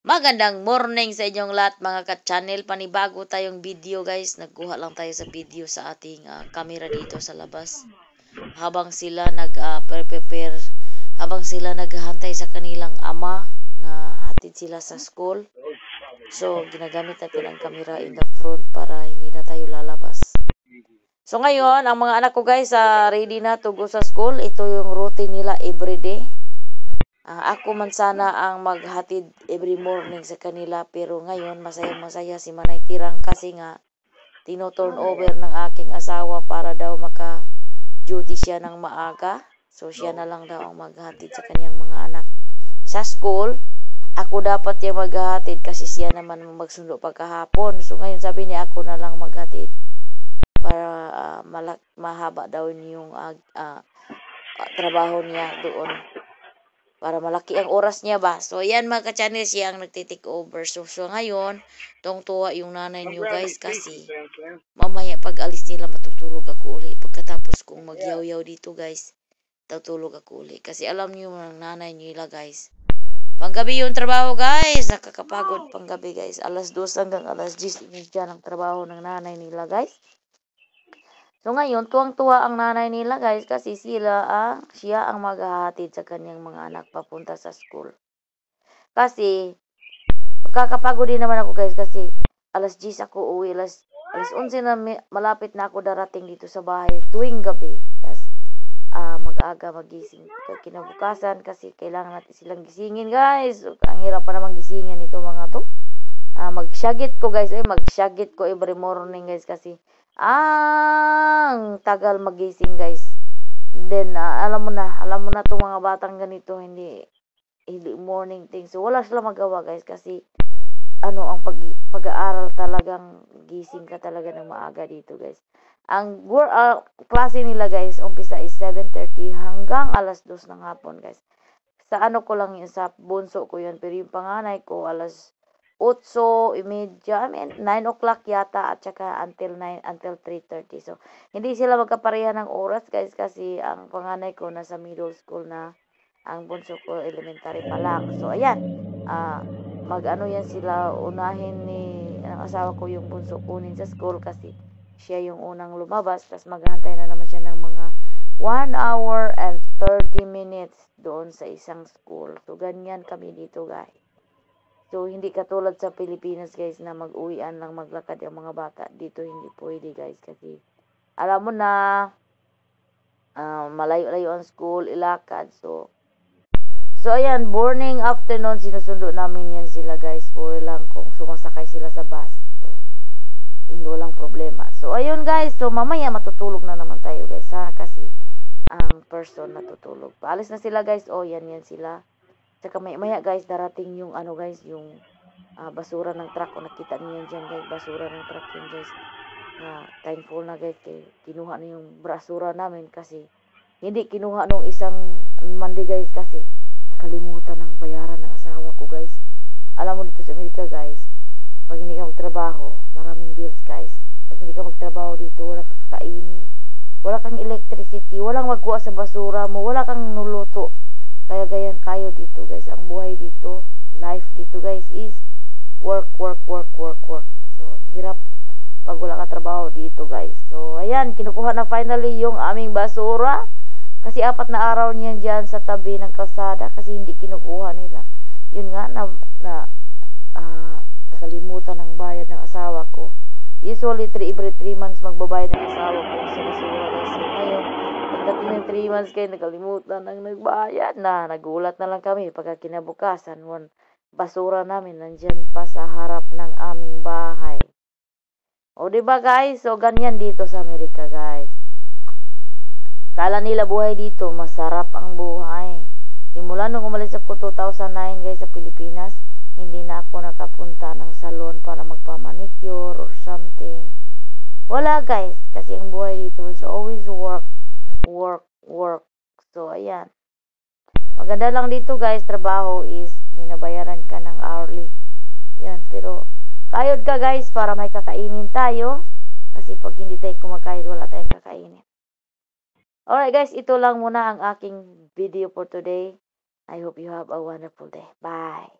Magandang morning sa inyong lahat mga ka-channel. Panibago tayong video guys. Nagkuha lang tayo sa video sa ating camera dito sa labas. Habang sila nag-prepare, habang sila naghahantay sa kanilang ama na hatid sila sa school. So, ginagamit natin ang camera in the front para hindi na tayo lalabas. So, ngayon, ang mga anak ko guys, ready na to go sa school. Ito yung routine nila everyday. Ako man sana ang maghatid every morning sa kanila, pero ngayon masaya si Manay Tirang kasi nga tino-turn over ng aking asawa para daw maka-duty siya ng maaga. So siya na lang daw ang maghatid sa kaniyang mga anak sa school. Ako dapat yung maghatid kasi siya naman magsundo pagkahapon. So ngayon sabi niya ako na lang maghatid para mahaba daw yung trabaho niya doon. Para malaki ang oras niya ba. So, yan mga ka-channel, siya ang nagtitake over. So ngayon, tuwa yung nanay niyo guys kasi mamaya pag alis nila matutulog ako uli. Pagkatapos kong magyaw-yaw dito guys, tutulog ako uli. Kasi alam niyo ng nanay nila guys, panggabi yung trabaho guys. Nakakapagod panggabi guys. Alas 2 hanggang alas 10 dyan ang trabaho ng nanay nila guys. So ngayon, tuwang-tuwa ang nanay nila guys kasi siya ang maghahatid sa kanyang mga anak papunta sa school. Kasi, kakapagod din naman ako guys kasi alas 10 ako uwi, alas 11 na malapit na ako darating dito sa bahay tuwing gabi. Tapos, mag-aga magising kinabukasan kasi kailangan natin silang gisingin guys. So, ang hirap pa naman gisingin ito mga to. Mag-shagit ko guys, mag-shagit ko every morning guys kasi ang tagal magising guys. Then alam mo na tong mga batang ganito hindi morning thing. So wala sila magawa guys kasi ang pag-aaral talagang gising ka talaga ng maaga dito guys. Ang klase nila guys umpisa is 7:30 hanggang alas 2 ng hapon guys. Sa ko lang yun, sa bunso ko yun, pero yung panganay ko alas 8:30, 9 o'clock yata at saka until 3:30. So, hindi sila magkapareha ng oras guys kasi ang panganay ko nasa middle school na, ang bunso ko elementary pa lang. So, ayan, yan sila, unahin ng asawa ko yung bunso kunin sa school kasi siya yung unang lumabas, tapos maghantay na naman siya ng mga 1 hour and 30 minutes doon sa isang school. So, ganyan kami dito guys. So, hindi katulad sa Pilipinas guys na mag-uwian lang maglakad yung mga bata. Dito hindi pwede guys kasi alam mo na malayo-layo ang school, ilakad. So ayan, morning, afternoon, sinusundo namin yan sila guys. Puro lang kung sumasakay sila sa bus. So, hindi walang problema. So, ayun guys. So, mamaya matutulog na naman tayo guys ha. Kasi ang person natutulog. Paalis na sila guys. Yan sila. Saka maya guys, darating yung yung basura ng truck. Kung nakita niyo yan dyan guys, basura ng truck yun guys. Thankful na guys, kinuha na yung basura namin kasi hindi kinuha nung isang Monday guys kasi nakalimutan ng bayaran ng asawa ko guys. Alam mo dito sa Amerika guys, pag hindi ka magtrabaho, maraming bills guys. Pag hindi ka magtrabaho dito, wala kang kakainin, wala kang electricity, walang magkuha sa basura mo, wala kang nuluto. Kaya gayan kayo dito guys. Ang buhay dito, life dito guys is work. So, hirap pag wala ka trabaho dito guys. So, ayan, kinukuha na finally yung aming basura. Kasi 4 na araw niyan dyan sa tabi ng kalsada kasi hindi kinukuha nila. Yun nga, nakalimutan ng bayad ng asawa ko. Usually, every 3 months magbabayad ng asawa ko sa basura guys. So, ngayon, pagdating ng 3 months kayo, nakalimutan ng nagbayad na. Nagulat na lang kami pagka kinabukasan. Basura namin nandyan pa sa harap ng aming bahay. O diba guys? So ganyan dito sa Amerika guys. Kala nila buhay dito, masarap ang buhay. Simula nung umalis ako 2009 guys sa Pilipinas, hindi na ako nakapunta ng salon para magpa-manicure or something. Wala guys, kasi ang buhay dito is always work. So, ayan. Maganda lang dito guys, trabaho is binabayaran ka ng hourly. Yan, pero kayod ka guys para may kakainin tayo. Kasi pag hindi tayo kumakayod, wala tayong kakainin. Alright guys, ito lang muna ang aking video for today. I hope you have a wonderful day. Bye!